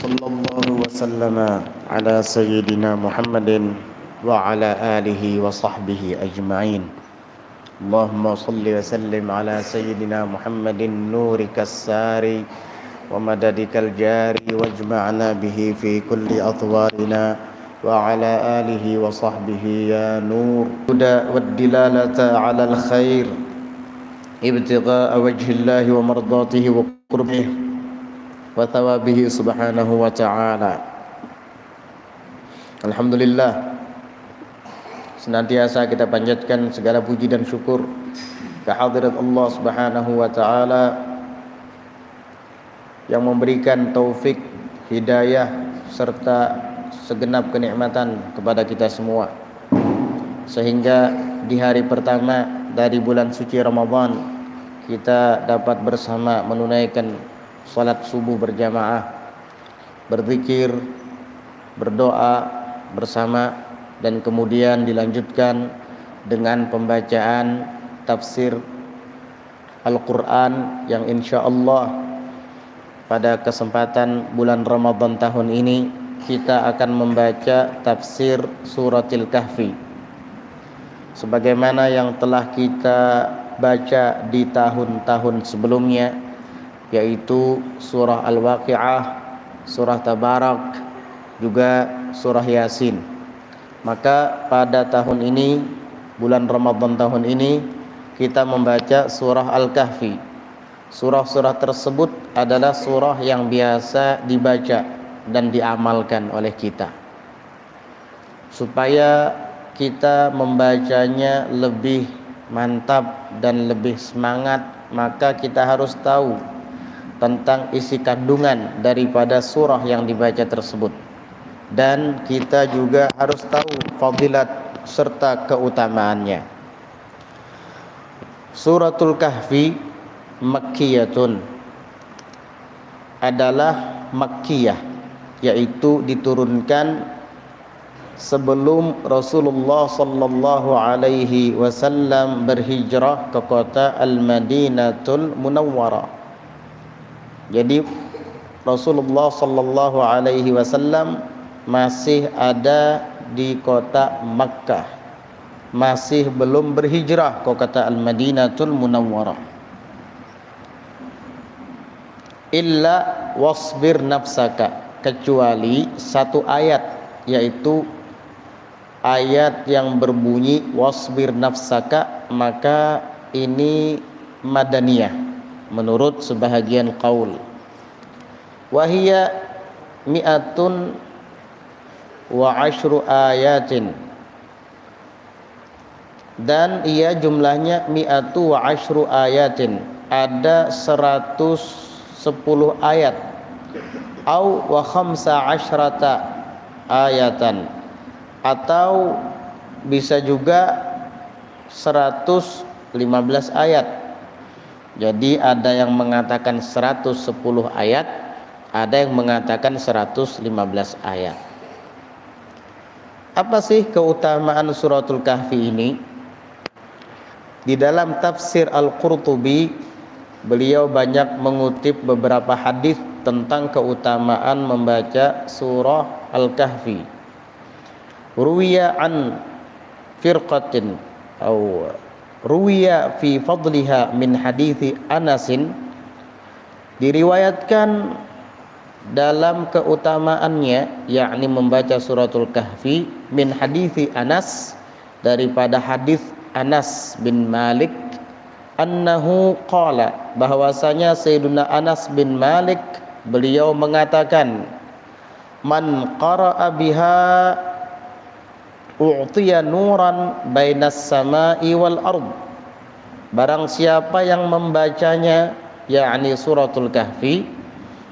وصلى الله وسلم على سيدنا محمد وعلى آله وصحبه أجمعين. اللهم صل وسلم على سيدنا محمد نورك الساري ومددك الجاري واجمعنا به في كل أطوارنا وعلى آله وصحبه يا نور الهدى والدلالة على الخير ابتغاء وجه الله ومرضاته وقربه وثوابه سبحانه وتعالى. Alhamdulillah, senantiasa kita panjatkan segala puji dan syukur kehadirat Allah Subhanahu wa taala yang memberikan taufik, hidayah serta segenap kenikmatan kepada kita semua, sehingga di hari pertama dari bulan suci Ramadan kita dapat bersama menunaikan salat subuh berjamaah, berzikir, berdoa bersama, dan kemudian dilanjutkan dengan pembacaan tafsir Al-Quran yang insya Allah pada kesempatan bulan Ramadan tahun ini kita akan membaca tafsir suratil Kahfi sebagaimana yang telah kita baca di tahun-tahun sebelumnya, yaitu surah Al-Waqi'ah, surah Tabarak, juga surah Yasin. Maka pada tahun ini, bulan Ramadan tahun ini, kita membaca surah Al-Kahfi. Surah-surah tersebut adalah surah yang biasa dibaca dan diamalkan oleh kita. Supaya kita membacanya lebih mantap dan lebih semangat, maka kita harus tahu tentang isi kandungan daripada surah yang dibaca tersebut, dan kita juga harus tahu fadilat serta keutamaannya. Suratul Kahfi Makkiyatun adalah Makkiyah, yaitu diturunkan sebelum Rasulullah sallallahu alaihi wasallam berhijrah ke kota Al-Madinatul Munawwarah. Jadi Rasulullah sallallahu alaihi wasallam masih ada di kota Makkah, masih belum berhijrah ke kota Al-Madinatul Munawwarah. Illa wasbir nafsaka, kecuali satu ayat, yaitu ayat yang berbunyi wasbir nafsaka, maka ini madaniyah menurut sebahagian qaul. Wahia mi'atun wa ashru ayatin, dan ia jumlahnya mi'atu wa ashru ayatin, ada 110 ayat, au wa khamsa asyrata ayatan, atau bisa juga 115 ayat. Jadi ada yang mengatakan 110 ayat, ada yang mengatakan 115 ayat. Apa sih keutamaan suratul Kahfi ini? Di dalam tafsir Al-Qurtubi, beliau banyak mengutip beberapa hadis tentang keutamaan membaca surah Al-Kahfi. Ruwiya an firqatin atau ruwiya fi fadliha min hadithi Anasin, diriwayatkan dalam keutamaannya, yakni membaca suratul Kahfi, min hadithi Anas, daripada hadis Anas bin Malik, annahu qala, bahwasanya Sayyiduna Anas bin Malik beliau mengatakan, man qara'a biha u'tiya nuran bainas sama'i wal ard, barang siapa yang membacanya, yakni suratul Kahfi,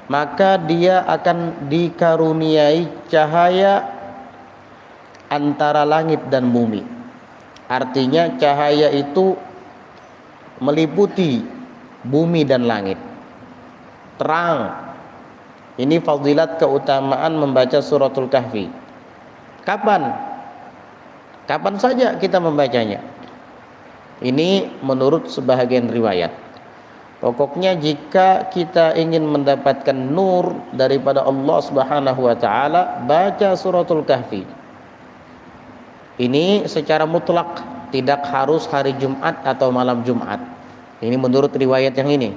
maka dia akan dikaruniai cahaya antara langit dan bumi. Artinya cahaya itu meliputi bumi dan langit, terang. Ini fadilat keutamaan membaca suratul Kahfi. Kapan? Kapan saja kita membacanya. Ini menurut sebahagian riwayat. Pokoknya jika kita ingin mendapatkan nur daripada Allah Subhanahu wa taala, baca suratul Kahfi. Ini secara mutlak, tidak harus hari Jumat atau malam Jumat. Ini menurut riwayat yang ini.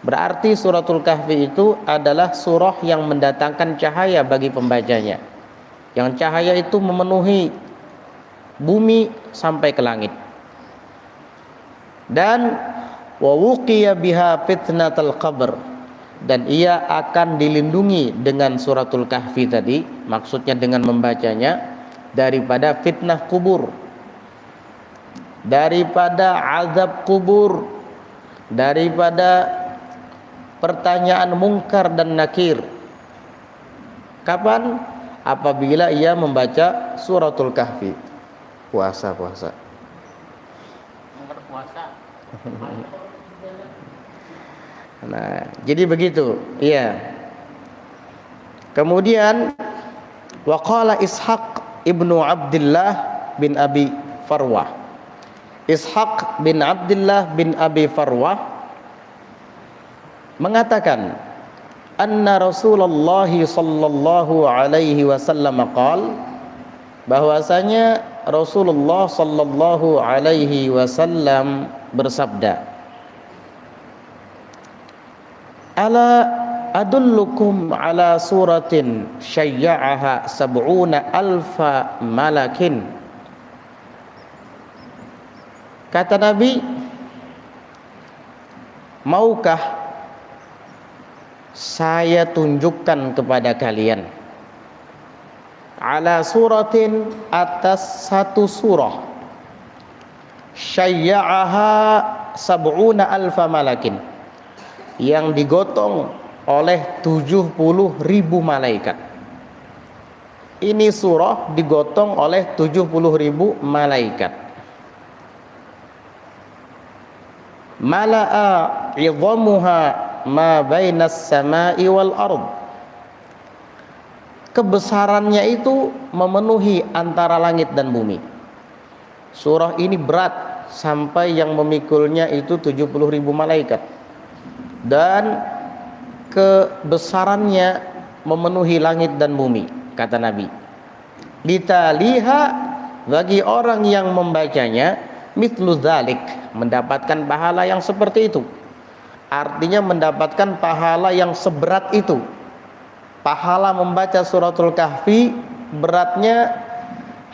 Berarti suratul Kahfi itu adalah surah yang mendatangkan cahaya bagi pembacanya. Yang cahaya itu memenuhi bumi sampai ke langit. Dan wa wuqiya biha fitnatul qabr, dan ia akan dilindungi dengan suratul Kahfi tadi, maksudnya dengan membacanya, daripada fitnah kubur, daripada azab kubur, daripada pertanyaan mungkar dan nakir. Kapan? Apabila ia membaca suratul Kahfi. Puasa. Nah, jadi begitu. Iya. Kemudian waqala Ishaq ibnu Abdullah bin Abi Farwah. Ishaq bin Abdullah bin Abi Farwah mengatakan, anna Rasulullah sallallahu alaihi wasallam qaal, bahwasanya Rasulullah sallallahu alaihi wasallam bersabda, ala adullukum ala suratin syayya'aha sab'una alfa malakin. Kata Nabi, maukah saya tunjukkan kepada kalian ala suratin, atas satu surah, syayya'aha sab'una alfa malakin, yang digotong oleh 70.000 malaikat. Ini surah digotong oleh 70.000 malaikat. Mala'a 'idhamuha ma bainas sama'i wal ard. Kebesarannya itu memenuhi antara langit dan bumi. Surah ini berat sampai yang memikulnya itu 70.000 malaikat. Dan kebesarannya memenuhi langit dan bumi, kata Nabi. Litaliha, bagi orang yang membacanya, mithlu dzalik, mendapatkan pahala yang seperti itu. Artinya mendapatkan pahala yang seberat itu. Pahala membaca suratul Kahfi beratnya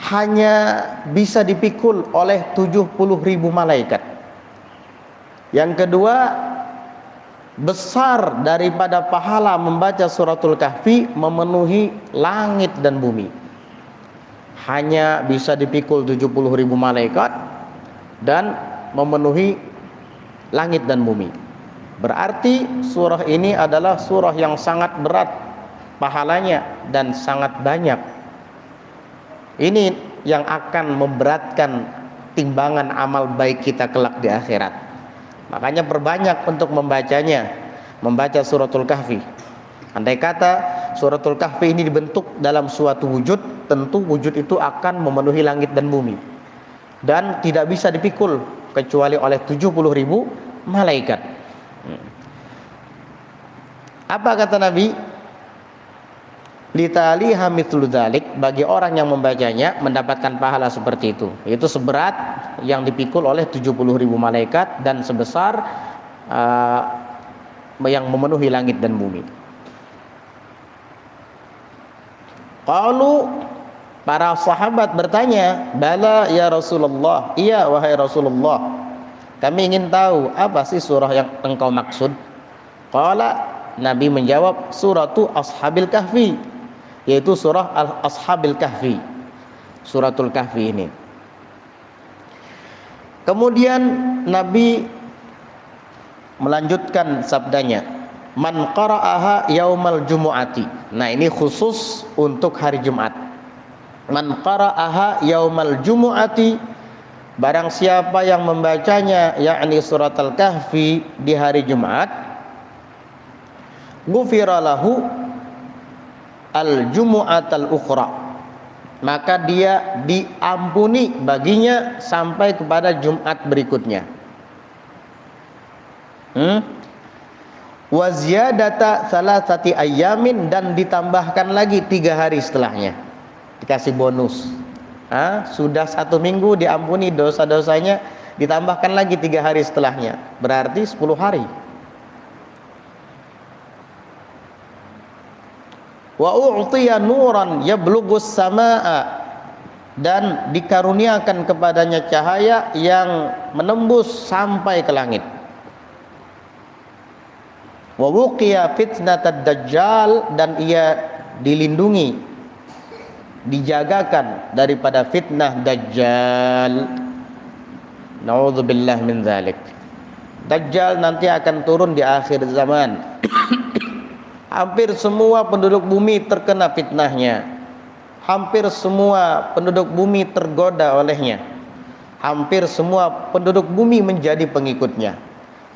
hanya bisa dipikul oleh 70.000 malaikat. Yang kedua, besar daripada pahala membaca suratul Kahfi memenuhi langit dan bumi. Hanya bisa dipikul 70.000 malaikat dan memenuhi langit dan bumi. Berarti surah ini adalah surah yang sangat berat pahalanya dan sangat banyak. Ini yang akan memberatkan timbangan amal baik kita kelak di akhirat. Makanya perbanyak untuk membacanya, membaca suratul Kahfi. Andai kata suratul Kahfi ini dibentuk dalam suatu wujud, tentu wujud itu akan memenuhi langit dan bumi, dan tidak bisa dipikul kecuali oleh 70.000 malaikat. Apa kata Nabi? Litaliha mithlu dzalik, bagi orang yang membacanya mendapatkan pahala seperti itu. Itu seberat yang dipikul oleh 70.000 malaikat dan sebesar yang memenuhi langit dan bumi. Qalu, para sahabat bertanya, bala ya Rasulullah, iya wahai Rasulullah, kami ingin tahu apa sih surah yang engkau maksud. Qala, Nabi menjawab, suratu Ashabil Kahfi, yaitu surah Ashabil Kahfi, suratul Kahfi ini. Kemudian Nabi melanjutkan sabdanya, man qara'aha yaumal jumu'ati. Nah, ini khusus untuk hari Jumat. Man qara'aha yaumal jumu'ati, barang siapa yang membacanya, yakni surat Al-Kahfi di hari Jumat, ghufira lahu al-jumu'atal ukhra, maka dia diampuni baginya sampai kepada Jumat berikutnya. Wa ziyadata salasati ayyamin, dan ditambahkan lagi 3 hari setelahnya, dikasih bonus. Sudah 1 minggu diampuni dosa-dosanya, ditambahkan lagi 3 hari setelahnya, berarti 10 hari. Wa u'tiya nuran yabluggus samaa, dan dikaruniakan kepadanya cahaya yang menembus sampai ke langit. Wa wuqiya fitnatad dajjal, dan ia dilindungi, dijagakan daripada fitnah dajjal. Na'udzubillah min dzalik. Dajjal nanti akan turun di akhir zaman. Hampir semua penduduk bumi terkena fitnahnya. Hampir semua penduduk bumi tergoda olehnya. Hampir semua penduduk bumi menjadi pengikutnya.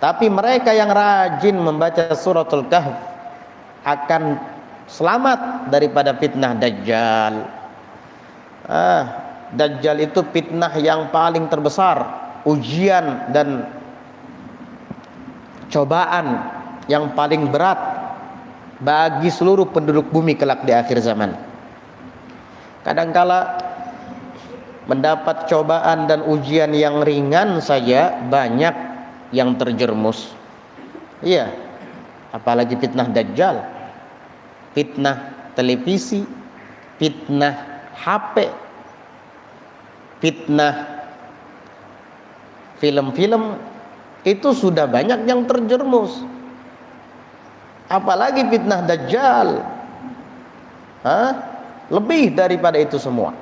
Tapi mereka yang rajin membaca suratul Kahf akan selamat daripada fitnah Dajjal. Dajjal itu fitnah yang paling terbesar, ujian dan cobaan yang paling berat bagi seluruh penduduk bumi kelak di akhir zaman. Kadangkala mendapat cobaan dan ujian yang ringan saja banyak yang terjerumus. Iya, apalagi fitnah Dajjal, fitnah televisi, fitnah HP, fitnah film-film, itu sudah banyak yang terjerumus. Apalagi fitnah Dajjal, lebih daripada itu semua.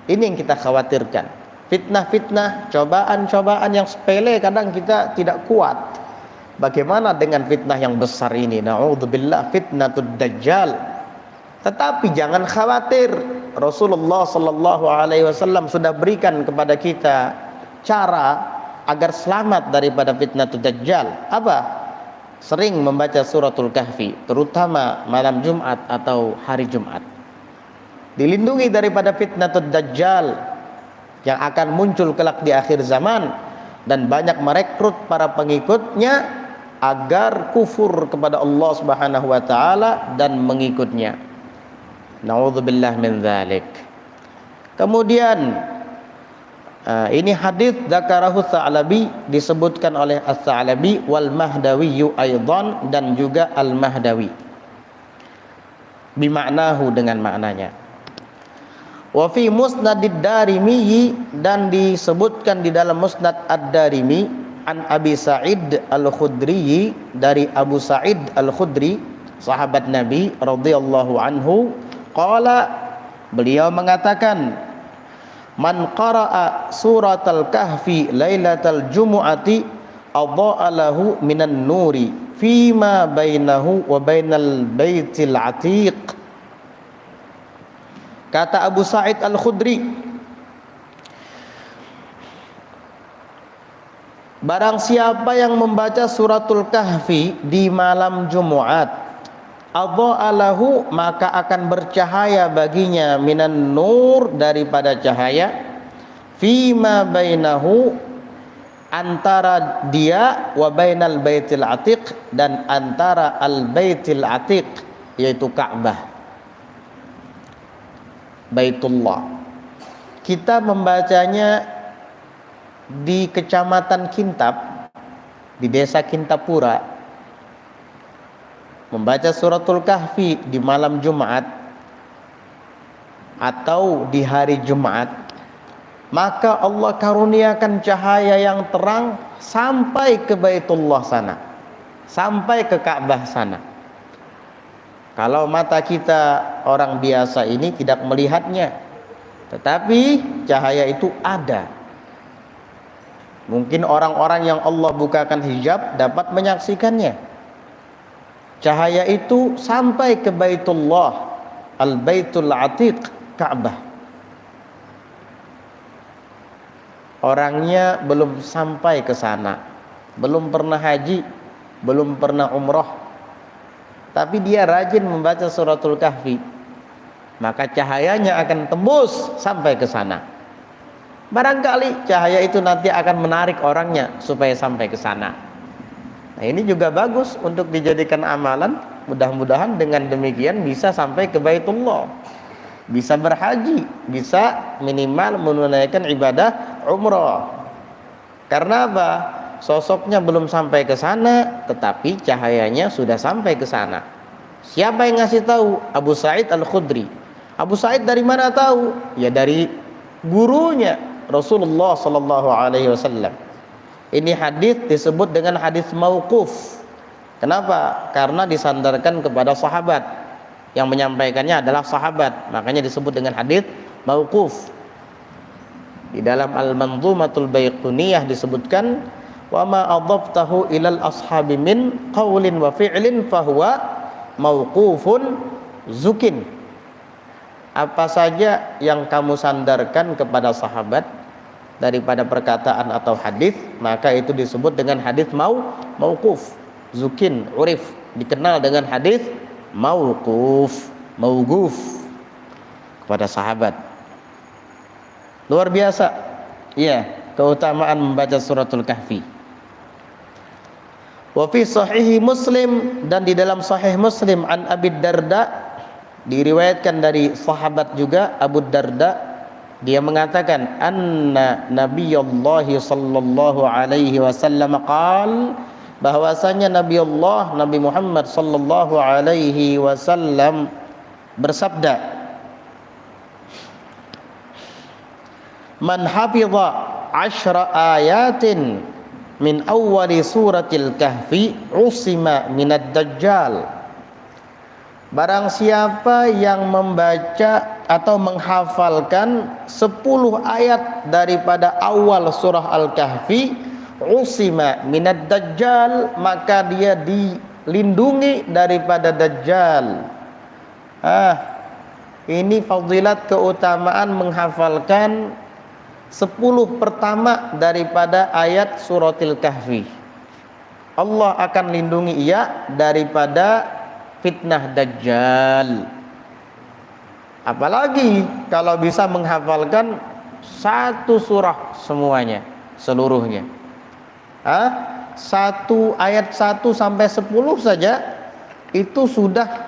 Ini yang kita khawatirkan. Fitnah-fitnah, cobaan-cobaan yang sepele kadang kita tidak kuat. Bagaimana dengan fitnah yang besar ini? Na'udzubillah, fitnatud Dajjal. Tetapi jangan khawatir. Rasulullah sallallahu alaihi wasallam sudah berikan kepada kita cara agar selamat daripada fitnatud Dajjal. Apa? Sering membaca suratul Kahfi, terutama malam Jumat atau hari Jumat. Dilindungi daripada fitnatud Dajjal yang akan muncul kelak di akhir zaman, dan banyak merekrut para pengikutnya agar kufur kepada Allah Subhanahu wa taala dan mengikutnya. Na'udzubillah min dzalik. Kemudian ini hadis dzakarahu Tsa'labi, disebutkan oleh As-Tsa'labi, wal Mahdawi aidan, dan juga Al-Mahdawi bimaknahu, dengan maknanya. Wa fi musnadid Darimi, dan disebutkan di dalam musnad Ad-Darimi, an Abi Sa'id Al-Khudri, dari Abu Sa'id Al-Khudri, sahabat Nabi radhiyallahu anhu, qala, beliau mengatakan, man qara'a suratal kahfi lailatal jumu'ati adha'a lahu minan nuri fima bainahu wa bainal baitil atiq. Kata Abu Sa'id Al-Khudri, barang siapa yang membaca suratul kahfi di malam Jumat, adha'a lahu, maka akan bercahaya baginya, minan nur, daripada cahaya, fima bainahu, antara dia, wa bainal baitil atiq, dan antara al baitil atiq, yaitu Ka'bah, Baitullah. Kita membacanya di Kecamatan Kintab, di Desa Kintapura, membaca suratul kahfi di malam Jumat atau di hari Jumat, maka Allah karuniakan cahaya yang terang sampai ke Baitullah sana, sampai ke Ka'bah sana. Kalau mata kita orang biasa ini tidak melihatnya, tetapi cahaya itu ada. Mungkin orang-orang yang Allah bukakan hijab dapat menyaksikannya. Cahaya itu sampai ke Baitullah, Al-Baitul Atiq, Ka'bah. Orangnya belum sampai ke sana, belum pernah haji, belum pernah umrah, tapi dia rajin membaca suratul kahfi, maka cahayanya akan tembus sampai ke sana. Barangkali cahaya itu nanti akan menarik orangnya supaya sampai ke sana. Nah, ini juga bagus untuk dijadikan amalan. Mudah-mudahan dengan demikian bisa sampai ke Baitullah, bisa berhaji, bisa minimal menunaikan ibadah umrah. Karena apa? Sosoknya belum sampai ke sana, tetapi cahayanya sudah sampai ke sana. Siapa yang ngasih tahu? Abu Sa'id Al-Khudri. Abu Sa'id dari mana tahu? Ya dari gurunya Rasulullah sallallahu alaihi wasallam. Ini hadis disebut dengan hadis mauquf. Kenapa? Karena disandarkan kepada sahabat. Yang menyampaikannya adalah sahabat, makanya disebut dengan hadis mauquf. Di dalam Al-Manzumatul Baiquniyah disebutkan, wa ma adhabtahu ilal ashabi min qaulin wa fi'lin fahuwa mauqufun zukin. Apa saja yang kamu sandarkan kepada sahabat daripada perkataan atau hadis, maka itu disebut dengan hadis mauquf. Zukin, urif, dikenal dengan hadis mauquf, mauquf kepada sahabat. Luar biasa. Iya, keutamaan membaca suratul Kahfi. Wa fi sahihi Muslim, dan di dalam sahih Muslim, an Abi Darda, diriwayatkan dari sahabat juga Abu Darda, dia mengatakan anna Nabiyullah sallallahu alaihi wasallam qaal, bahwasanya Nabi Muhammad sallallahu alaihi wasallam bersabda, man hafidha 10 ayatin min awwali suratil kahfi usima minad dajjal. Barang siapa yang membaca atau menghafalkan 10 ayat daripada awal surah Al-Kahfi, usima minad dajjal, maka dia dilindungi daripada dajjal. Ini fadilat keutamaan menghafalkan 10 pertama daripada ayat suratil Kahfi. Allah akan lindungi ia daripada fitnah dajjal. Apalagi kalau bisa menghafalkan 1 surah semuanya, seluruhnya. Satu ayat 1 sampai 10 saja itu sudah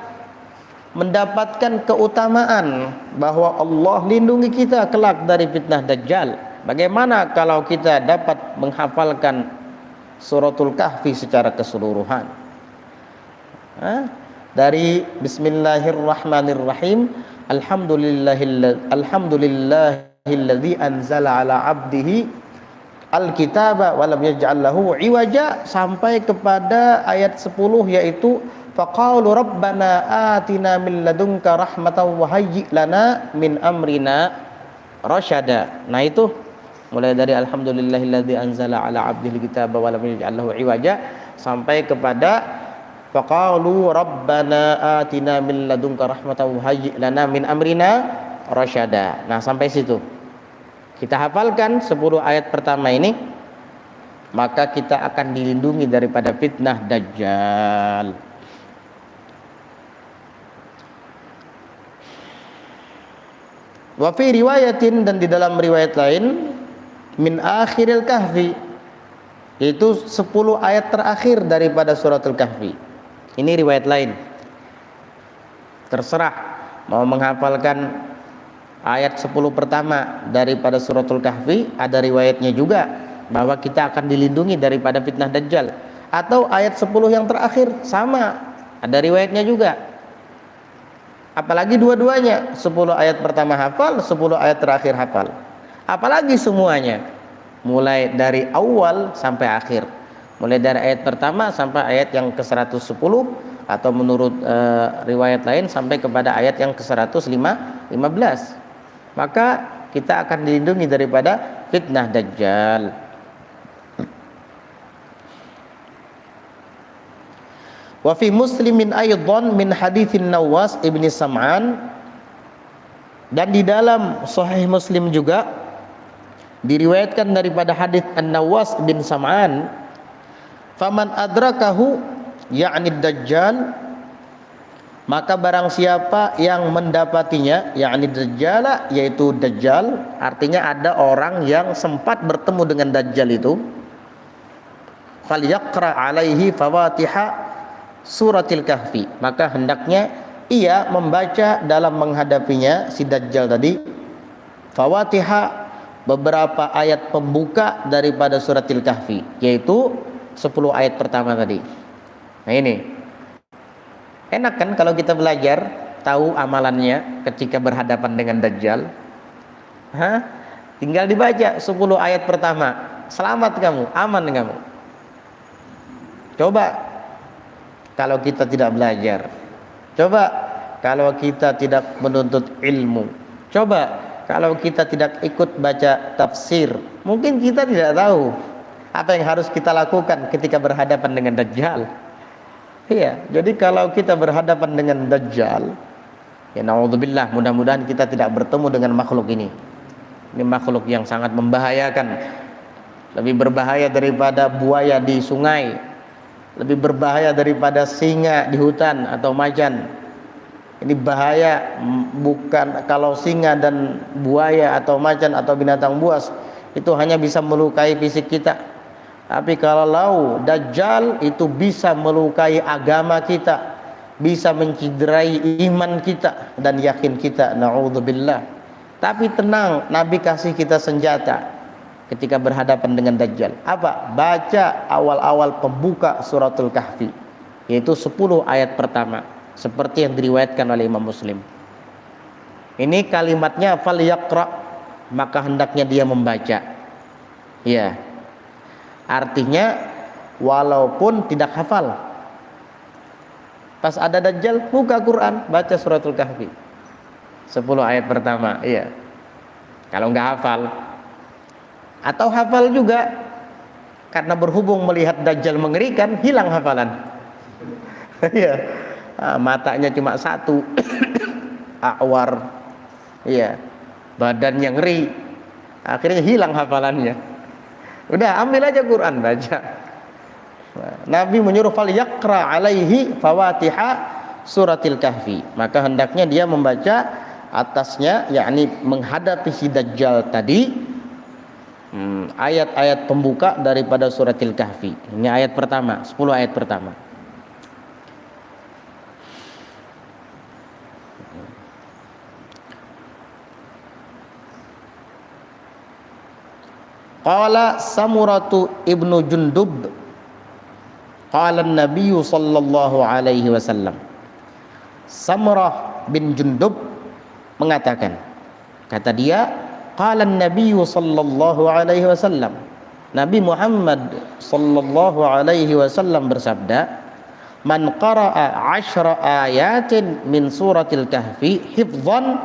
mendapatkan keutamaan bahwa Allah lindungi kita kelak dari fitnah dajjal. Bagaimana kalau kita dapat menghafalkan suratul Kahfi secara keseluruhan? Dari bismillahirrahmanirrahim, alhamdulillahilladzi anzala ala abdihi alkitaba wa lam yaj'al lahu iwaja, sampai kepada ayat 10 yaitu faqalu rabbana atina min ladunka rahmatan wa hayyi lana min amrina rasyada. Nah, itu mulai dari alhamdulillahilladzi anzala ala abdihi alkitaba wa lam yaj'al lahu iwaja sampai kepada faqalu rabbana atina min ladunka rahmatan wa hayyi lana min amrina rasyada. Nah, sampai situ kita hafalkan 10 ayat pertama ini, maka kita akan dilindungi daripada fitnah dajjal. Wa fi riwayatin, dan di dalam riwayat lain, min akhiril kahfi, itu 10 ayat terakhir daripada suratul Kahfi. Ini riwayat lain. Terserah mau menghafalkan ayat 10 pertama daripada suratul Kahfi, ada riwayatnya juga bahwa kita akan dilindungi daripada fitnah dajjal. Atau ayat 10 yang terakhir sama, ada riwayatnya juga. Apalagi dua-duanya, 10 ayat pertama hafal, 10 ayat terakhir hafal. Apalagi semuanya, mulai dari awal sampai akhir, mulai dari ayat pertama sampai ayat yang ke-110, atau menurut riwayat lain sampai kepada ayat yang ke-115. Maka kita akan dilindungi daripada fitnah dajjal. Wa fi Muslimin aidan min haditsin Nawas ibni Sam'an, dan di dalam Sahih Muslim juga diriwayatkan daripada hadis An-Nawas bin Sam'an, faman adrakahu ya'ni dajjal, maka barang siapa yang mendapatinya, yakni dajjal, yaitu dajjal, artinya ada orang yang sempat bertemu dengan dajjal itu, falyaqra alaihi fawatiha suratil kahfi, maka hendaknya ia membaca dalam menghadapinya si Dajjal tadi fawatiha, beberapa ayat pembuka daripada suratil kahfi, yaitu 10 ayat pertama tadi. Nah ini enak kan kalau kita belajar tahu amalannya ketika berhadapan dengan Dajjal. Tinggal dibaca 10 ayat pertama, selamat kamu, aman kamu. Coba kalau kita tidak belajar, coba kalau kita tidak menuntut ilmu, coba kalau kita tidak ikut baca tafsir, mungkin kita tidak tahu apa yang harus kita lakukan ketika berhadapan dengan Dajjal. Iya, jadi kalau kita berhadapan dengan Dajjal, ya naudzubillah, mudah-mudahan kita tidak bertemu dengan makhluk ini. Ini makhluk yang sangat membahayakan, lebih berbahaya daripada buaya di sungai, lebih berbahaya daripada singa di hutan atau macan. Ini bahaya, bukan kalau singa dan buaya atau macan atau binatang buas itu hanya bisa melukai fisik kita, tapi kalau Dajjal itu bisa melukai agama kita, bisa menciderai iman kita dan yakin kita, naudzubillah. Tapi tenang, Nabi kasih kita senjata ketika berhadapan dengan Dajjal. Apa? Baca awal-awal pembuka suratul kahfi, yaitu 10 ayat pertama, seperti yang diriwayatkan oleh Imam Muslim. Ini kalimatnya falyaqra, maka hendaknya dia membaca. Ya, artinya walaupun tidak hafal, pas ada Dajjal buka Quran, baca suratul kahfi 10 ayat pertama. Iya, kalau nggak hafal atau hafal juga, karena berhubung melihat Dajjal mengerikan, hilang hafalan. Iya, matanya cuma satu, awar, iya, badannya ngeri, akhirnya hilang hafalannya. Udah, ambil aja Quran, baca. Nabi menyuruh falyaqra alaihi fawatiha suratil kahfi, maka hendaknya dia membaca atasnya, yakni menghadapi si Dajjal tadi, ayat-ayat pembuka daripada suratil kahfi. Ini ayat pertama, 10 ayat pertama. Qala Samuratu ibnu Jundub, qala an-nabiy sallallahu alaihi wasallam. Samurah bin Jundub mengatakan, kata dia, qala an-nabiy sallallahu alaihi wasallam, Nabi Muhammad sallallahu alaihi wasallam bersabda, man qara'a 10 ayatin min suratil kahfi hifdhan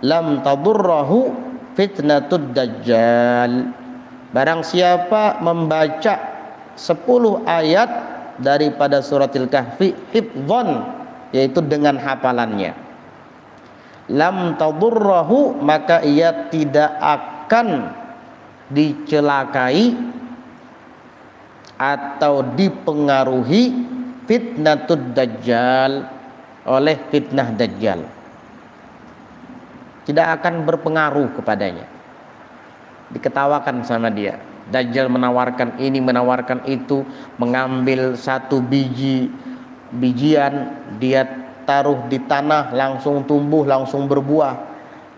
lam tadurrahu fitnatud dajjal. Barang siapa membaca 10 ayat daripada suratil kahfi hifdhan, yaitu dengan hafalannya, lam tadurrahu, maka ia tidak akan dicelakai atau dipengaruhi fitnatud dajjal, oleh fitnah Dajjal. Tidak akan berpengaruh kepadanya, diketawakan sama dia. Dajjal menawarkan ini, menawarkan itu, mengambil satu bijian dia taruh di tanah, langsung tumbuh, langsung berbuah.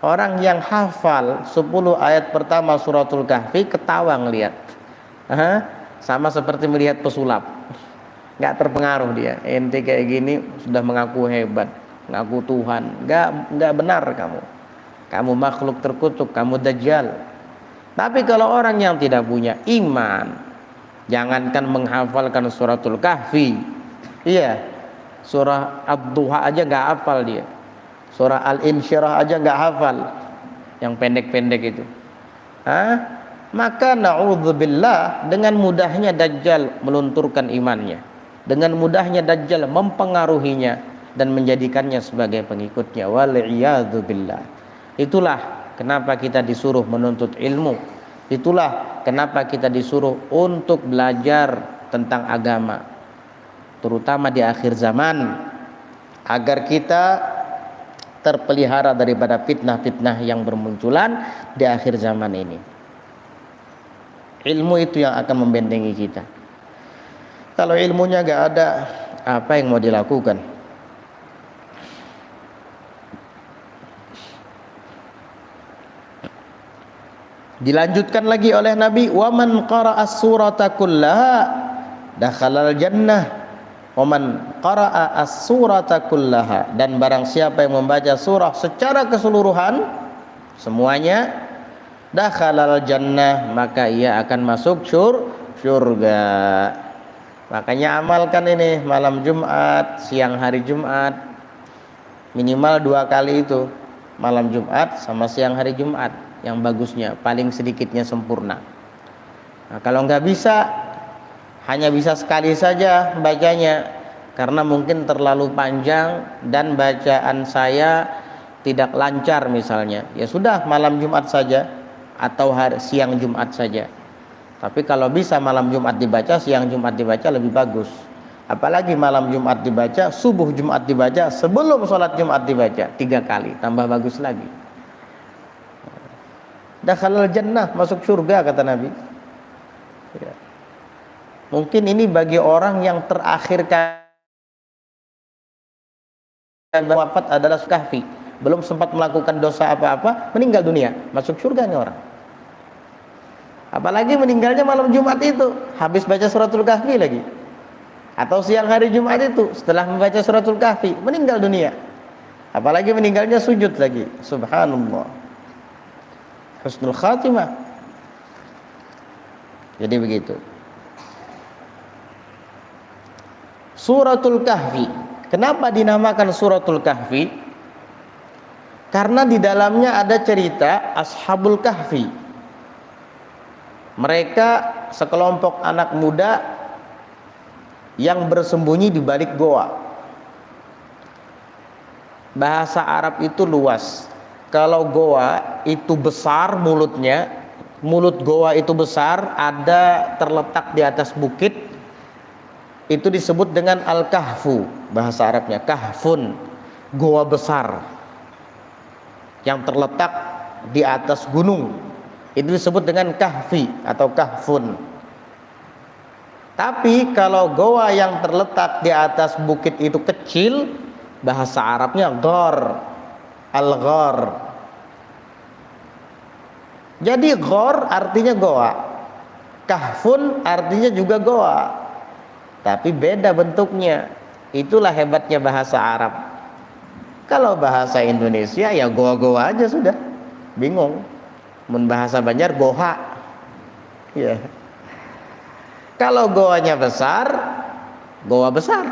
Orang yang hafal 10 ayat pertama suratul kahfi ketawa ngelihat. Sama seperti melihat pesulap, nggak terpengaruh dia. Ente kayak gini sudah mengaku hebat, mengaku Tuhan, nggak benar kamu makhluk terkutuk, kamu Dajjal. Tapi kalau orang yang tidak punya iman, jangankan menghafalkan suratul kahfi, iya, surah Ad-Duha aja nggak hafal dia, surah Al-Insyirah aja nggak hafal, yang pendek-pendek itu. Maka na'udzubillah, dengan mudahnya Dajjal melunturkan imannya, dengan mudahnya Dajjal mempengaruhinya dan menjadikannya sebagai pengikutnya. Wal'iyadzubillah. Itulah kenapa kita disuruh menuntut ilmu. Itulah kenapa kita disuruh untuk belajar tentang agama, terutama di akhir zaman, agar kita terpelihara daripada fitnah-fitnah yang bermunculan di akhir zaman ini. Ilmu itu yang akan membentengi kita. Kalau ilmunya gak ada, apa yang mau dilakukan? Dilanjutkan lagi oleh Nabi, wa man qara'a as-surata kullaha dakhalal jannah, wa man qara'a as-surata kullaha, dan barang siapa yang membaca surah secara keseluruhan semuanya, dakhalal jannah, maka ia akan masuk surga. Makanya amalkan ini malam Jumat, siang hari Jumat, minimal 2 kali itu, malam Jumat sama siang hari Jumat. Yang bagusnya, paling sedikitnya sempurna. Nah, kalau nggak bisa, hanya bisa sekali saja bacanya, karena mungkin terlalu panjang dan bacaan saya tidak lancar misalnya, ya sudah malam Jumat saja atau siang Jumat saja. Tapi kalau bisa malam Jumat dibaca, siang Jumat dibaca, lebih bagus. Apalagi malam Jumat dibaca, subuh Jumat dibaca, sebelum sholat Jumat dibaca 3 kali, tambah bagus lagi. Dakhalal jannah, masuk surga kata Nabi. Ya. Mungkin ini bagi orang yang terakhir wafat adalah Kahfi, belum sempat melakukan dosa apa-apa, meninggal dunia, masuk surga nih orang. Apalagi meninggalnya malam Jumat itu, habis baca suratul Kahfi lagi, atau siang hari Jumat itu setelah membaca suratul Kahfi, meninggal dunia. Apalagi meninggalnya sujud lagi, subhanallah, husnul khatimah. Jadi begitu. Suratul Kahfi, kenapa dinamakan suratul Kahfi? Karena di dalamnya ada cerita Ashabul Kahfi. Mereka sekelompok anak muda yang bersembunyi di balik goa. Bahasa Arab itu luas. Kalau goa itu besar mulutnya, mulut goa itu besar, ada terletak di atas bukit, itu disebut dengan al-kahfu, bahasa Arabnya kahfun, goa besar yang terletak di atas gunung, itu disebut dengan kahfi atau kahfun. Tapi kalau goa yang terletak di atas bukit itu kecil, bahasa Arabnya ghar, al-ghar. Jadi ghar artinya goa, kahfun artinya juga goa, tapi beda bentuknya. Itulah hebatnya bahasa Arab. Kalau bahasa Indonesia ya goa-goa aja sudah, bingung. Mun bahasa Banjar goha, ya. Kalau goanya besar, goa besar.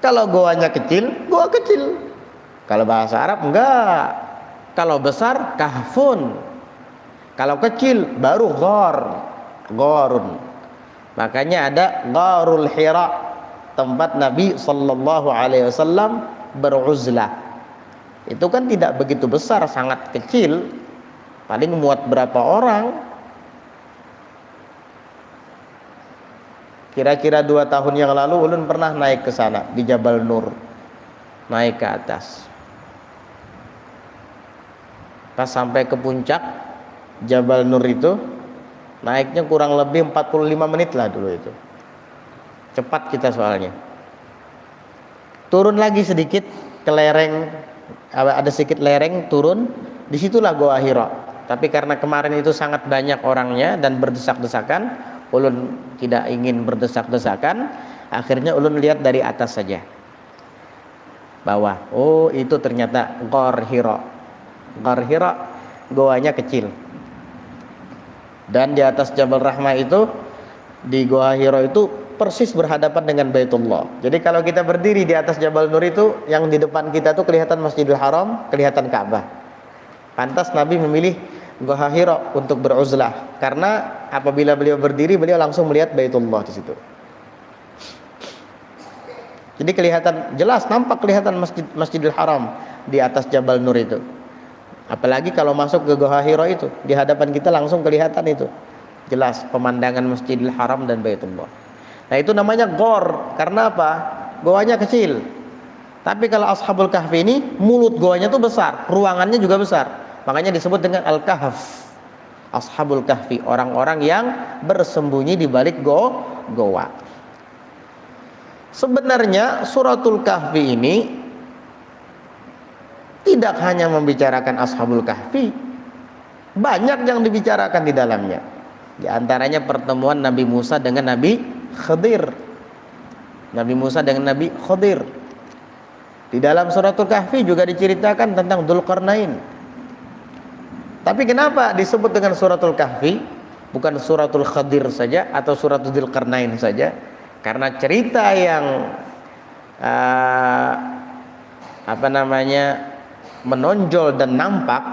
Kalau goanya kecil, goa kecil. Kalau bahasa Arab enggak. Kalau besar kahfun. Kalau kecil baru ghar, gharun. Makanya ada Gharul Hira, tempat Nabi sallallahu alaihi wasallam beruzlah. Itu kan tidak begitu besar, sangat kecil. Paling muat berapa orang? Kira-kira 2 tahun yang lalu ulun pernah naik ke sana di Jabal Nur. Naik ke atas. Pas sampai ke puncak Jabal Nur itu, naiknya kurang lebih 45 menit lah dulu itu. Cepat kita soalnya. Turun lagi sedikit ke lereng, ada sedikit lereng turun, disitulah Goa Hira. Tapi karena kemarin itu sangat banyak orangnya dan berdesak-desakan, ulun tidak ingin berdesak-desakan, akhirnya ulun lihat dari atas saja. Bawah, oh itu ternyata Ghar Hira. Ghar Hira goanya kecil. Dan di atas Jabal Rahmah itu, di Goa Hira itu persis berhadapan dengan Baitullah. Jadi kalau kita berdiri di atas Jabal Nur itu, yang di depan kita tuh kelihatan Masjidil Haram, kelihatan Ka'bah. Pantas Nabi memilih Goa Hira untuk beruzlah, karena apabila beliau berdiri, beliau langsung melihat Baitullah di situ. Jadi kelihatan jelas, nampak kelihatan Masjidil Haram di atas Jabal Nur itu. Apalagi kalau masuk ke Goa Hira itu, di hadapan kita langsung kelihatan itu. Jelas pemandangan Masjidil Haram dan Baitullah. Nah itu namanya Ghar, karena apa? Goanya kecil. Tapi kalau Ashabul Kahfi ini, mulut goanya tuh besar, ruangannya juga besar. Makanya disebut dengan Al-Kahf. Ashabul Kahfi, orang-orang yang bersembunyi di balik goa. Sebenarnya suratul Kahfi ini tidak hanya membicarakan Ashabul Kahfi, banyak yang dibicarakan di dalamnya. Di antaranya pertemuan Nabi Musa dengan Nabi Khidir. Nabi Musa dengan Nabi Khidir. Di dalam suratul Kahfi juga diceritakan tentang Dzulqarnain. Tapi kenapa disebut dengan suratul Kahfi, bukan suratul Khidir saja atau suratul Dzulqarnain saja? Karena cerita yang menonjol dan nampak,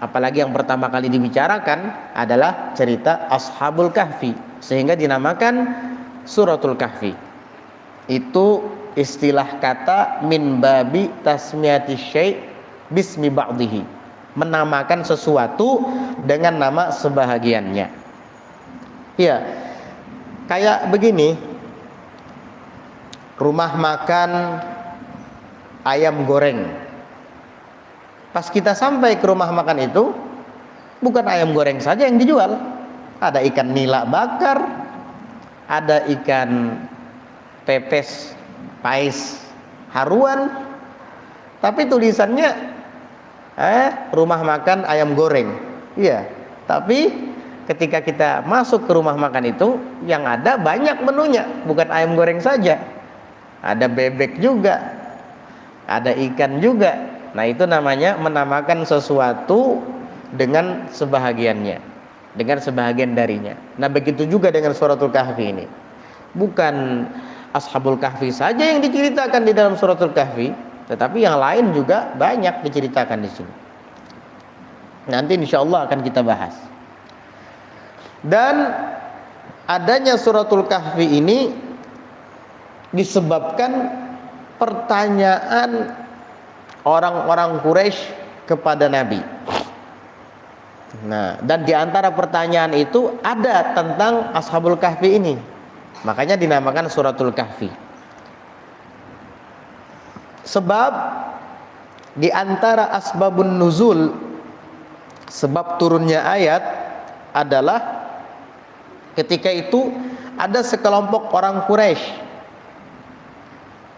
apalagi yang pertama kali dibicarakan adalah cerita Ashabul Kahfi, sehingga dinamakan suratul Kahfi. Itu istilah kata min babi tasmiyati syai' bismi ba'dihi, menamakan sesuatu dengan nama sebahagiannya. Ya, kayak begini, rumah makan ayam goreng. Pas kita sampai ke rumah makan itu, bukan ayam goreng saja yang dijual. Ada ikan nila bakar, ada ikan pepes, pais, haruan. Tapi tulisannya rumah makan ayam goreng. Iya, tapi ketika kita masuk ke rumah makan itu, yang ada banyak menunya, bukan ayam goreng saja. Ada bebek juga, ada ikan juga. Nah, itu namanya menamakan sesuatu dengan sebahagiannya, dengan sebahagian darinya. Nah, begitu juga dengan suratul Kahfi ini. Bukan Ashabul Kahfi saja yang diceritakan di dalam suratul Kahfi, tetapi yang lain juga banyak diceritakan di sini. Nanti insya Allah akan kita bahas. Dan adanya suratul Kahfi ini disebabkan pertanyaan orang-orang Quraisy kepada Nabi. Nah, dan di antara pertanyaan itu ada tentang Ashabul Kahfi ini. Makanya dinamakan suratul Kahfi. Sebab di antara asbabun nuzul, sebab turunnya ayat adalah ketika itu ada sekelompok orang Quraisy.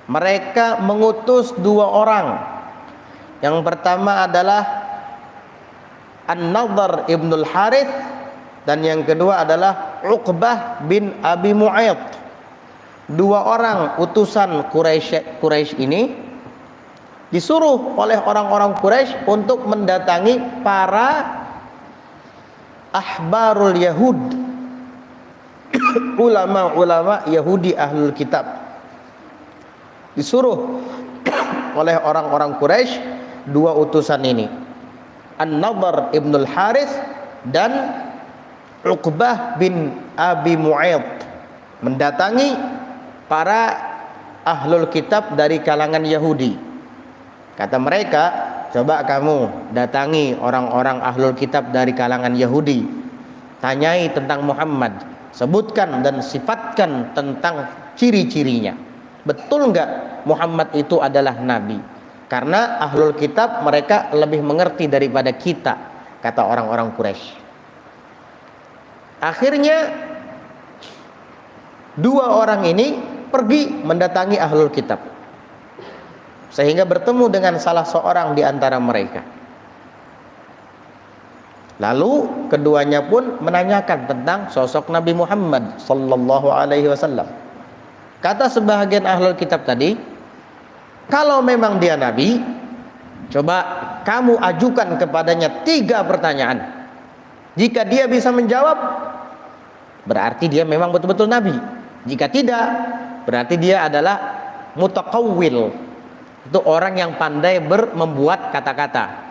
Mereka mengutus 2 orang. Yang pertama adalah An-Nadhr ibnul Harith, dan yang kedua adalah Uqbah bin Abi Mu'ayth. 2 orang utusan Quraisy ini disuruh oleh orang-orang Quraisy untuk mendatangi para ahbarul Yahud, ulama-ulama Yahudi ahlul kitab. Disuruh oleh orang-orang Quraisy 2 utusan ini, An-Nadhr ibnul Harith dan Uqbah bin Abi Mu'ayth, mendatangi para ahlul kitab dari kalangan Yahudi. Kata mereka, coba kamu datangi orang-orang ahlul kitab dari kalangan Yahudi, tanyai tentang Muhammad, sebutkan dan sifatkan tentang ciri-cirinya. Betul enggak Muhammad itu adalah nabi? Karena ahlul kitab mereka lebih mengerti daripada kita, kata orang-orang Quraisy. Akhirnya 2 orang ini pergi mendatangi ahlul kitab, sehingga bertemu dengan salah seorang di antara mereka. Lalu keduanya pun menanyakan tentang sosok Nabi Muhammad sallallahu alaihi wasallam. Kata sebahagian ahlul kitab tadi, kalau memang dia nabi, coba kamu ajukan kepadanya 3 pertanyaan. Jika dia bisa menjawab, berarti dia memang betul-betul nabi. Jika tidak, berarti dia adalah mutaqawwil. Itu orang yang pandai membuat kata-kata.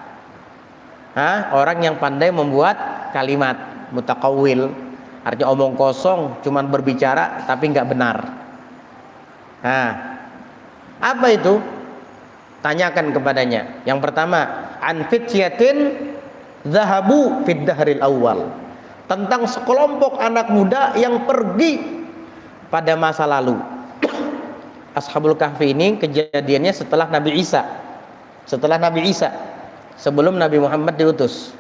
Orang yang pandai membuat kalimat. Mutaqawwil artinya omong kosong, cuman berbicara tapi nggak benar. Apa itu? Tanyakan kepadanya. Yang pertama, an fityatin zahabu fid dahril awal, tentang sekelompok anak muda yang pergi pada masa lalu. Ashabul Kahfi ini kejadiannya setelah Nabi Isa. Sebelum Nabi Muhammad diutus.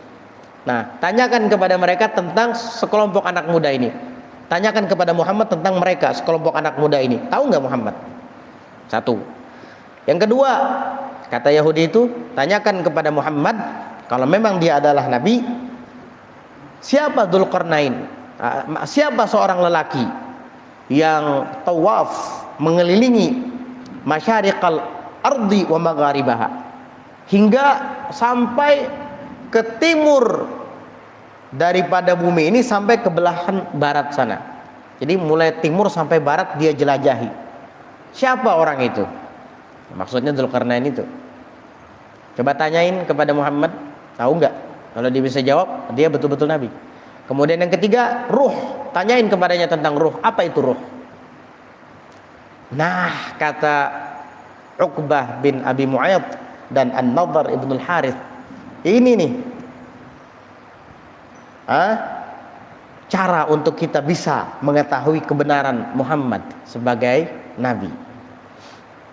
Nah, tanyakan kepada mereka tentang sekelompok anak muda ini. Tanyakan kepada Muhammad tentang mereka, sekelompok anak muda ini. Tahu nggak Muhammad? Satu. Yang kedua, kata Yahudi itu, tanyakan kepada Muhammad, kalau memang dia adalah nabi, siapa Dzulqarnain? Siapa seorang lelaki yang tawaf mengelilingi masyariqal ardi wa magharibaha, hingga sampai ke timur daripada bumi ini sampai ke belahan barat sana. Jadi mulai timur sampai barat dia jelajahi. Siapa orang itu? Maksudnya Dzulqarnain itu. Coba tanyain kepada Muhammad, tahu nggak? Kalau dia bisa jawab, dia betul-betul nabi. Kemudian yang ketiga, ruh. Tanyain kepadanya tentang ruh. Apa itu ruh? Nah, kata Uqbah bin Abi Mu'ayyad dan An-Nadhr ibn al-Harith, ini nih cara untuk kita bisa mengetahui kebenaran Muhammad sebagai nabi.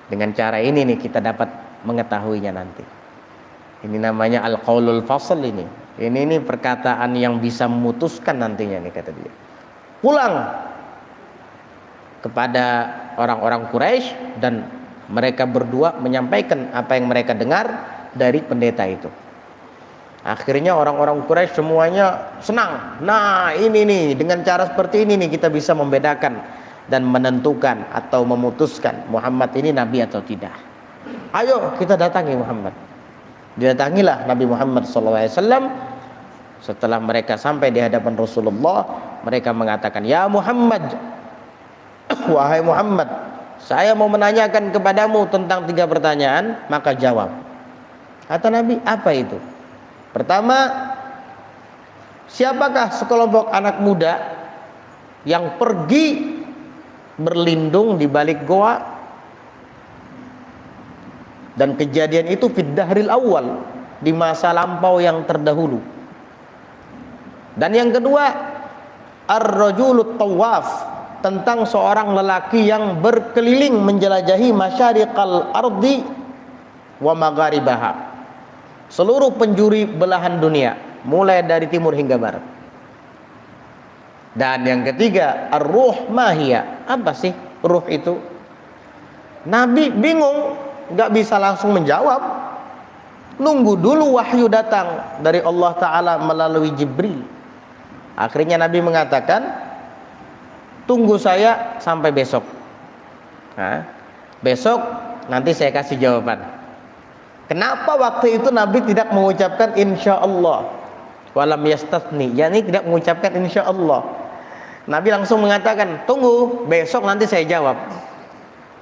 Dengan cara ini nih kita dapat mengetahuinya nanti. Ini namanya al-qaulul fasl ini. Ini perkataan yang bisa memutuskan nantinya nih, kata dia. Pulang kepada orang-orang Quraisy dan mereka berdua menyampaikan apa yang mereka dengar dari pendeta itu. Akhirnya orang-orang Quraisy semuanya senang. Nah, ini nih, dengan cara seperti ini nih kita bisa membedakan dan menentukan atau memutuskan Muhammad ini nabi atau tidak. Ayo kita datangi Muhammad. Didatangilah Nabi Muhammad SAW. Setelah mereka sampai di hadapan Rasulullah, mereka mengatakan, "Ya Muhammad, wahai Muhammad, saya mau menanyakan kepadamu tentang 3 pertanyaan, maka jawab." Kata Nabi, "Apa itu?" Pertama, siapakah sekelompok anak muda yang pergi berlindung di balik goa? Dan kejadian itu fid dahril awal, di masa lampau yang terdahulu. Dan yang kedua, ar-rajulut tawaf, tentang seorang lelaki yang berkeliling menjelajahi masyariqal ardi wa magharibaha, seluruh penjuri belahan dunia, mulai dari timur hingga barat. Dan yang ketiga, ar-ruh mahiyya, apa sih ruh itu? Nabi bingung, nggak bisa langsung menjawab, nunggu dulu wahyu datang dari Allah Ta'ala melalui Jibril. Akhirnya Nabi mengatakan, tunggu saya sampai besok. Besok nanti saya kasih jawaban. Kenapa waktu itu Nabi tidak mengucapkan insya Allah, walam yastathni, yakni tidak mengucapkan insya Allah. Nabi langsung mengatakan, tunggu besok nanti saya jawab.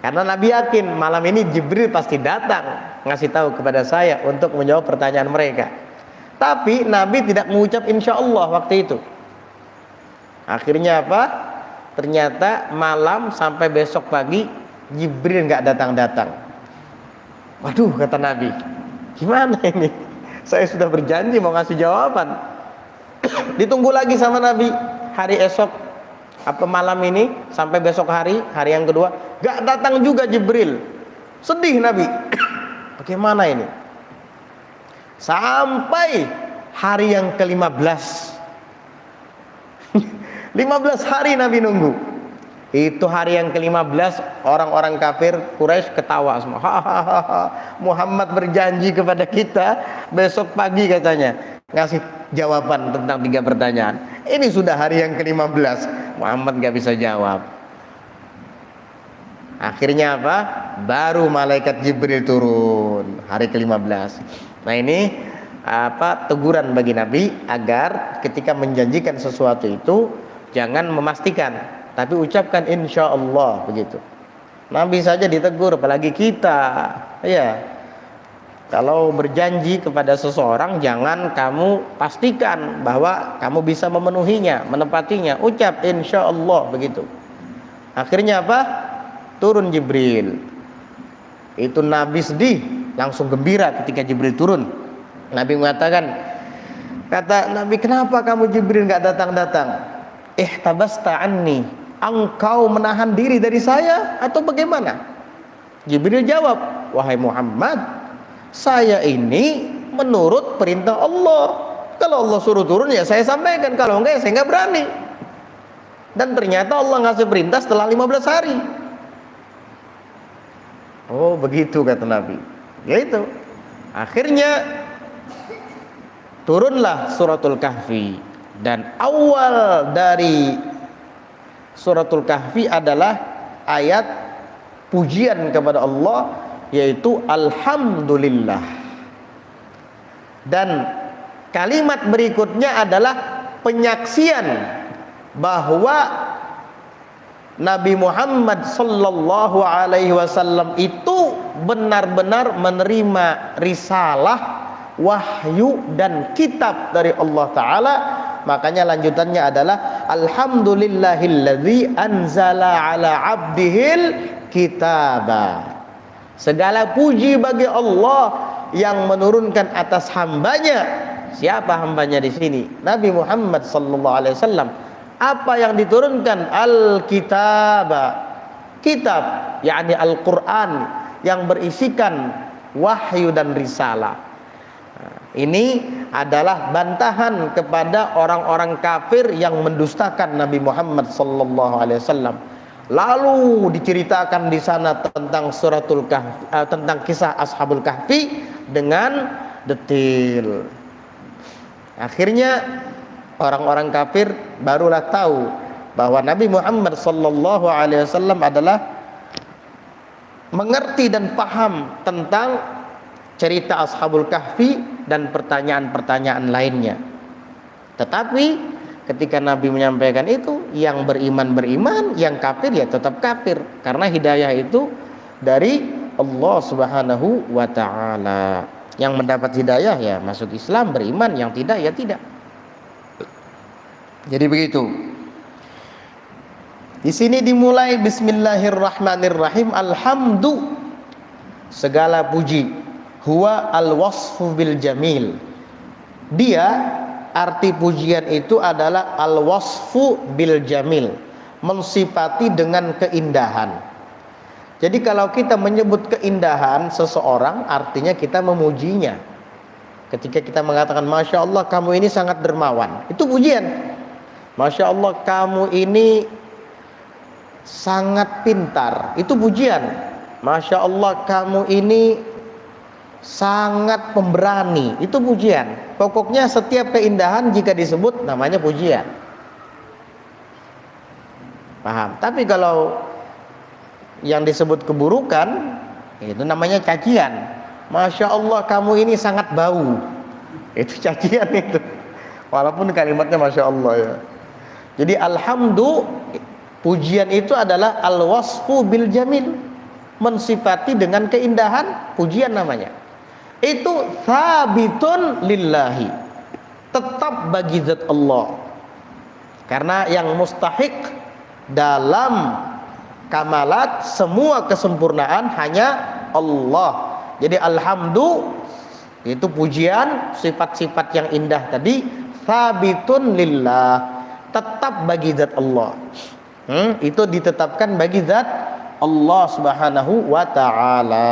Karena Nabi yakin malam ini Jibril pasti datang ngasih tahu kepada saya untuk menjawab pertanyaan mereka. Tapi Nabi tidak mengucap insya Allah waktu itu. Akhirnya apa? Ternyata malam sampai besok pagi Jibril nggak datang-datang. Waduh, kata Nabi, gimana ini? Saya sudah berjanji mau ngasih jawaban. Ditunggu lagi sama Nabi hari esok, apa malam ini sampai besok hari yang kedua, gak datang juga Jibril. Sedih Nabi. Bagaimana ini? Sampai hari yang ke-15. 15 hari Nabi nunggu. Itu hari yang ke-15, orang-orang kafir Quraisy ketawa semua. Muhammad berjanji kepada kita besok pagi katanya ngasih jawaban tentang 3 pertanyaan. Ini sudah hari yang ke-15, Muhammad gak bisa jawab. Akhirnya apa? Baru malaikat Jibril turun hari ke-15. Nah, ini teguran bagi Nabi agar ketika menjanjikan sesuatu itu jangan memastikan, tapi ucapkan insya Allah, begitu. Nabi saja ditegur, apalagi kita. Ya, kalau berjanji kepada seseorang jangan kamu pastikan bahwa kamu bisa memenuhinya, menepatinya. Ucap insya Allah, begitu. Akhirnya apa? Turun Jibril. Itu Nabi sedih, langsung gembira ketika Jibril turun. Nabi mengatakan, kata Nabi, kenapa kamu Jibril nggak datang-datang? Ihtabasta anni, engkau menahan diri dari saya atau bagaimana? Jibril jawab, wahai Muhammad, saya ini menurut perintah Allah. Kalau Allah suruh turun ya saya sampaikan, kalau enggak ya saya nggak berani. Dan ternyata Allah ngasih perintah setelah 15 hari. Oh begitu kata Nabi. Yaitu akhirnya turunlah suratul Kahfi, dan awal dari suratul Kahfi adalah ayat pujian kepada Allah, yaitu alhamdulillah. Dan kalimat berikutnya adalah penyaksian bahwa Nabi Muhammad sallallahu alaihi wasallam itu benar-benar menerima risalah, wahyu dan kitab dari Allah Ta'ala. Makanya lanjutannya adalah alhamdulillahilladzi anzala ala abdihil kitaba. Segala puji bagi Allah yang menurunkan atas hambanya. Siapa hambanya di sini? Nabi Muhammad sallallahu alaihi wasallam. Apa yang diturunkan? Al-kitaba, kitab, yakni Al-Quran, yang berisikan wahyu dan risalah. Ini adalah bantahan kepada orang-orang kafir yang mendustakan Nabi Muhammad sallallahu alaihi wasallam. Lalu diceritakan di sana tentang suratul Kahfi, tentang kisah Ashabul Kahfi dengan detail. Akhirnya orang-orang kafir barulah tahu bahwa Nabi Muhammad sallallahu alaihi wasallam adalah mengerti dan paham tentang cerita Ashabul Kahfi dan pertanyaan-pertanyaan lainnya. Tetapi ketika Nabi menyampaikan itu, yang beriman beriman, yang kafir ya tetap kafir, karena hidayah itu dari Allah Subhanahu wa taala. Yang mendapat hidayah ya masuk Islam, beriman, yang tidak ya tidak. Jadi begitu. Di sini dimulai bismillahirrahmanirrahim. Alhamdu, segala puji. Huwa al-wasfu bil jamil. Dia, arti pujian itu adalah al-wasfu bil jamil, mensifati dengan keindahan. Jadi kalau kita menyebut keindahan seseorang, artinya kita memujinya. Ketika kita mengatakan Masya Allah kamu ini sangat dermawan, itu pujian. Masya Allah kamu ini sangat pintar, itu pujian. Masya Allah kamu ini sangat pemberani, itu pujian. Pokoknya setiap keindahan jika disebut namanya pujian. Paham? Tapi kalau yang disebut keburukan, itu namanya cacian. Masya Allah kamu ini sangat bau, itu cacian itu. Walaupun kalimatnya Masya Allah ya. Jadi alhamdu, pujian itu adalah al-wasfu bil jamil, mensifati dengan keindahan, pujian namanya. Itu sabitun lillahi, tetap bagi zat Allah. Karena yang mustahik dalam kamalat, semua kesempurnaan hanya Allah. Jadi alhamdu itu pujian, sifat-sifat yang indah tadi, sabitun lillah, tetap bagi zat Allah. Itu ditetapkan bagi zat Allah Subhanahu wa ta'ala.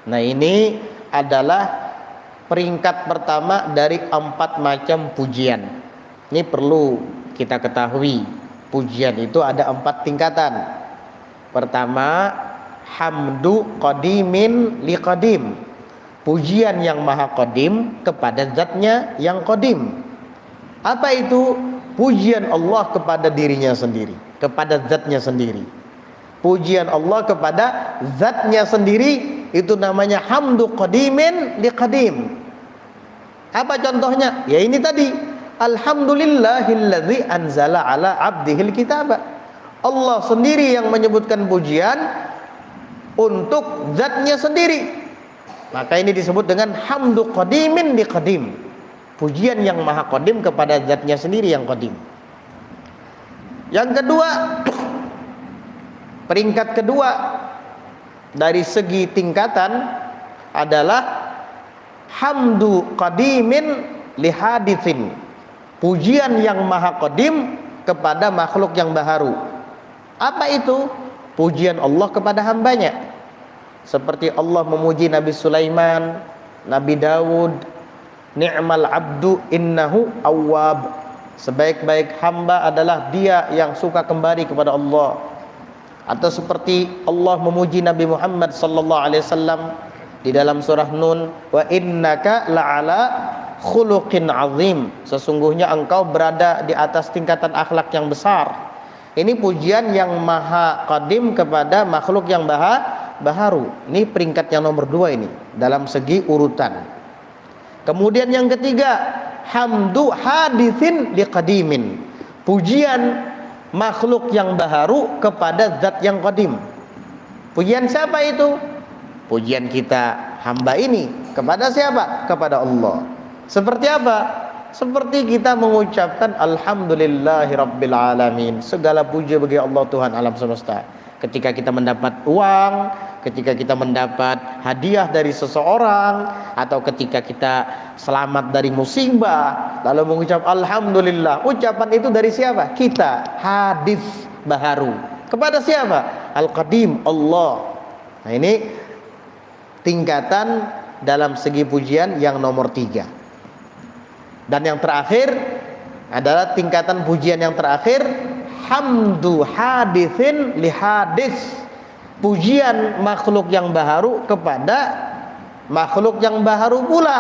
Nah ini adalah peringkat pertama dari 4 macam pujian. Ini perlu kita ketahui, pujian itu ada 4 tingkatan. Pertama, hamdu qadimin li qadim, pujian yang maha qadim kepada zatnya yang qadim. Apa itu? Pujian Allah kepada dirinya sendiri, kepada zatnya sendiri. Pujian Allah kepada zatnya sendiri, itu namanya hamdu qadimin li qadim. Apa contohnya? Ya ini tadi, alhamdulillahilladzi anzala ala abdihil kitaba. Allah sendiri yang menyebutkan pujian untuk zatnya sendiri. Maka ini disebut dengan hamdu qadimin li qadim, pujian yang maha qadim kepada zatnya sendiri yang qadim. Yang kedua, peringkat kedua dari segi tingkatan adalah hamdu qadimin li hadithin, pujian yang maha qadim kepada makhluk yang baharu. Apa itu? Pujian Allah kepada hambanya. Seperti Allah memuji Nabi Sulaiman, Nabi Dawud, ni'mal abdu innahu awwab, sebaik-baik hamba adalah dia yang suka kembali kepada Allah. Atau seperti Allah memuji Nabi Muhammad sallallahu alaihi wasallam di dalam surah Nun, wa innaka la'ala khuluqin azim, sesungguhnya engkau berada di atas tingkatan akhlak yang besar. Ini pujian yang maha qadim kepada makhluk yang baharu. Ini peringkat yang nomor 2 ini dalam segi urutan. Kemudian yang ketiga, hamdu hadithin liqadimin, pujian makhluk yang baharu kepada zat yang qadim. Pujian siapa itu? Pujian kita hamba ini kepada siapa? Kepada Allah. Seperti apa? Seperti kita mengucapkan alhamdulillahirabbil alamin, segala puji bagi Allah Tuhan alam semesta. Ketika kita mendapat uang, ketika kita mendapat hadiah dari seseorang, atau ketika kita selamat dari musibah lalu mengucap alhamdulillah, ucapan itu dari siapa? Kita, hadis baharu kepada siapa? Al-Qadim, Allah. Nah, ini tingkatan dalam segi pujian yang nomor 3. Dan yang terakhir adalah tingkatan pujian yang terakhir, hamdu hadithin li hadis, pujian makhluk yang baharu kepada makhluk yang baharu pula.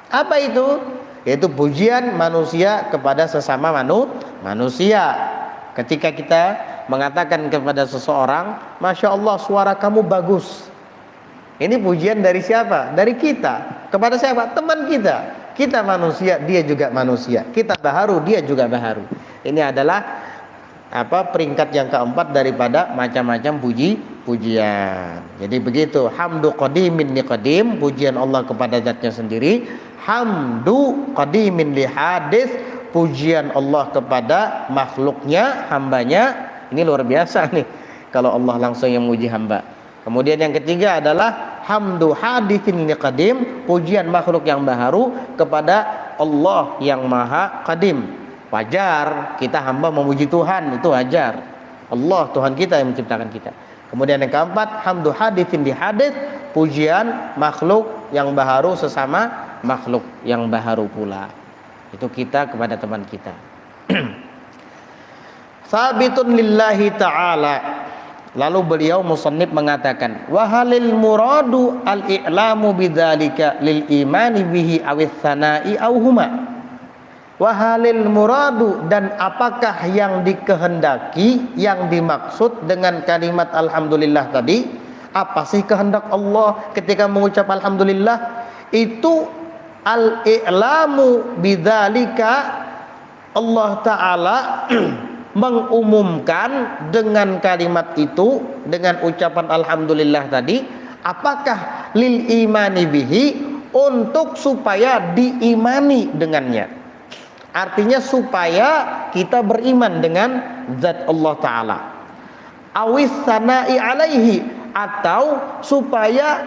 Apa itu? Yaitu pujian manusia kepada sesama manusia. Ketika kita mengatakan kepada seseorang, Masya Allah suara kamu bagus, ini pujian dari siapa? Dari kita. Kepada siapa? Teman kita. Kita manusia, dia juga manusia. Kita baharu, dia juga baharu. Ini adalah peringkat yang keempat daripada macam-macam pujian. Jadi begitu, hamdu qadimin li qadim, pujian Allah kepada zatnya sendiri. Hamdu qadimin li hadis, pujian Allah kepada makhluknya, hambanya. Ini luar biasa nih kalau Allah langsung yang memuji hamba. Kemudian yang ketiga adalah hamdu hadithin li qadim, pujian makhluk yang baharu kepada Allah yang maha qadim. Wajar kita hamba memuji Tuhan, itu wajar. Allah Tuhan kita yang menciptakan kita. Kemudian yang keempat, hamdu hadithin li hadits, pujian makhluk yang baharu sesama makhluk yang baharu pula. Itu kita kepada teman kita. Sabitun lillahi ta'ala. Lalu beliau musannif mengatakan, wa halil muradu al-i'lamu bidzalika lil imani bihi awis sana'i aw huma. Wa halil muradu, dan apakah yang dikehendaki, yang dimaksud dengan kalimat alhamdulillah tadi? Apa sih kehendak Allah ketika mengucap alhamdulillah? Itu al-i'lamu bidzalika, Allah Ta'ala mengumumkan dengan kalimat itu, dengan ucapan alhamdulillah tadi, apakah lil imani bihi, untuk supaya diimani dengannya. Artinya supaya kita beriman dengan zat Allah Ta'ala. Awis sana'i alaihi, atau supaya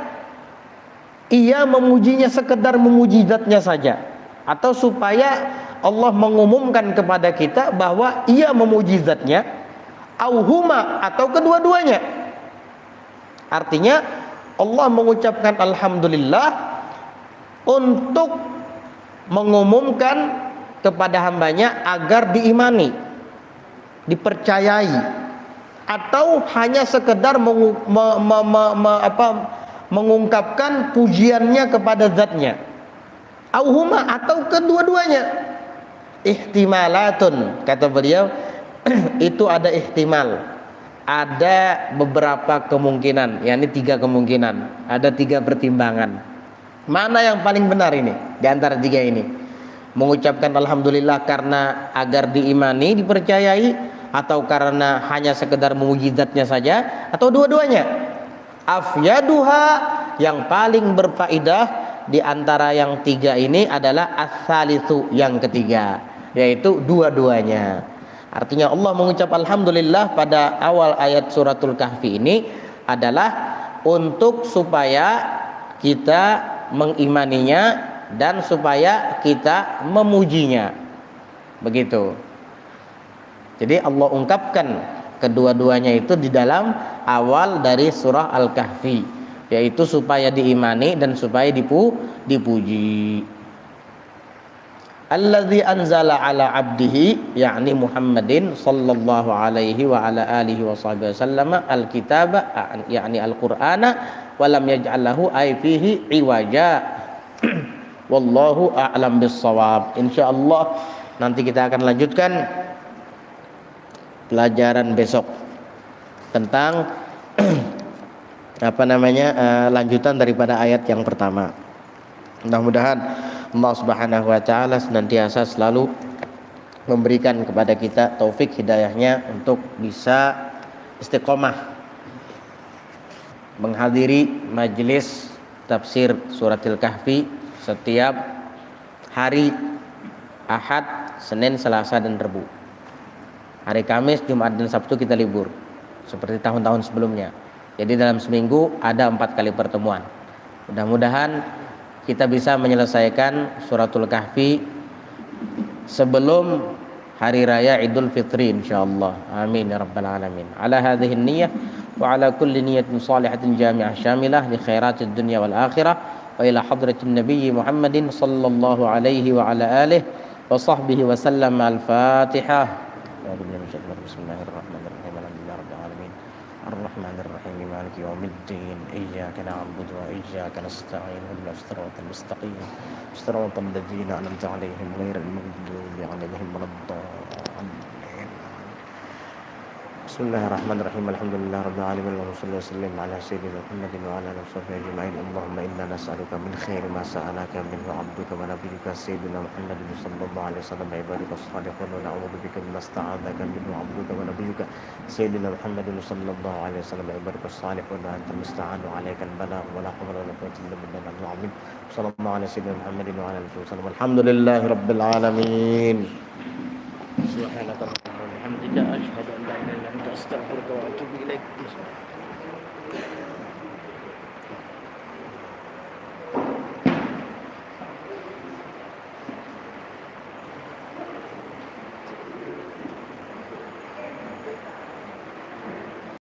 ia memujinya sekedar memuji zatnya saja, atau supaya Allah mengumumkan kepada kita bahwa ia memuji zatnya, auhuma, atau kedua-duanya. Artinya Allah mengucapkan alhamdulillah untuk mengumumkan kepada hambanya agar diimani, dipercayai, atau hanya sekedar mengungkapkan pujiannya kepada zatnya, auhuma, atau kedua-duanya. Ihtimalatun, kata beliau, itu ada ihtimal, ada beberapa kemungkinan, yakni 3 kemungkinan, ada 3 pertimbangan. Mana yang paling benar ini di antara 3 ini? Mengucapkan alhamdulillah karena agar diimani, dipercayai, atau karena hanya sekedar memuji zatnya saja, atau dua-duanya? Afyaduha, yang paling berfaedah di antara yang 3 ini adalah as-salisu, yang ketiga, yaitu dua-duanya. Artinya Allah mengucap alhamdulillah pada awal ayat suratul Kahfi ini adalah untuk supaya kita mengimaninya dan supaya kita memujinya. Begitu. Jadi Allah ungkapkan kedua-duanya itu di dalam awal dari surah Al-Kahfi, yaitu supaya diimani dan supaya dipuji. Alladzi anzala ala abdihi yakni Muhammadin sallallahu alaihi wa ala alihi wasallam alkitaba yakni Al-Qur'ana wa lam yaj'al lahu ay fihi iwaja. Wallahu a'lam bissawab. Insyaallah nanti kita akan lanjutkan pelajaran besok tentang lanjutan daripada ayat yang pertama. Mudah-mudahan Allah Subhanahu wa taala senantiasa selalu memberikan kepada kita taufik hidayahnya untuk bisa istiqomah menghadiri majelis tafsir suratil kahfi setiap hari Ahad, Senin, Selasa dan Rabu. Hari Kamis, Jumat dan Sabtu kita libur seperti tahun-tahun sebelumnya. Jadi dalam seminggu ada 4 kali pertemuan. Mudah-mudahan kita bisa menyelesaikan suratul kahfi sebelum hari raya Idul Fitri insyaallah. Amin ya rabbal alamin. Ala hadhihi niyyah wa ala kulli niyyatin salihatin jami'ah syamilah li khairatid dunya wal akhirah wa ila hadratin nabiy Muhammadin sallallahu alaihi wa ala alihi wa sahbihi wa sallam. Al-Fatihah. Bismillahirrahmanirrahim. الرحمن الرحيم مالك يوم الدين إياك نعبد وإياك نستعين اهدنا الصراط المستقيم صراط الذين أنعمت عليهم غير المغضوب عليهم ولا الضالين. بسم الله الرحمن الرحيم الحمد لله رب العالمين اللهم صل وسلم على سيدنا محمد وعلى آله وصحبه أجمعين. اللهم إنا نسألك من خير ما سألك منه عبدك ونبيك سيدنا محمد صلى الله عليه وسلم عبادك الصالحون ونعوذ بك مما استعاذك منه عبدك ونبيك سيدنا محمد صلى الله عليه وسلم عبادك الصالحون وأنت المستعان وعليك البلاغ ولا حول ولا قوة إلا بالله العظيم. صلى الله على سيدنا محمد وعلى آله وسلم. الحمد لله رب العالمين. سبحانك اللهم وبحمدك أشهد أن لا إله إلا أنت أستغفرك وأتوب إليك.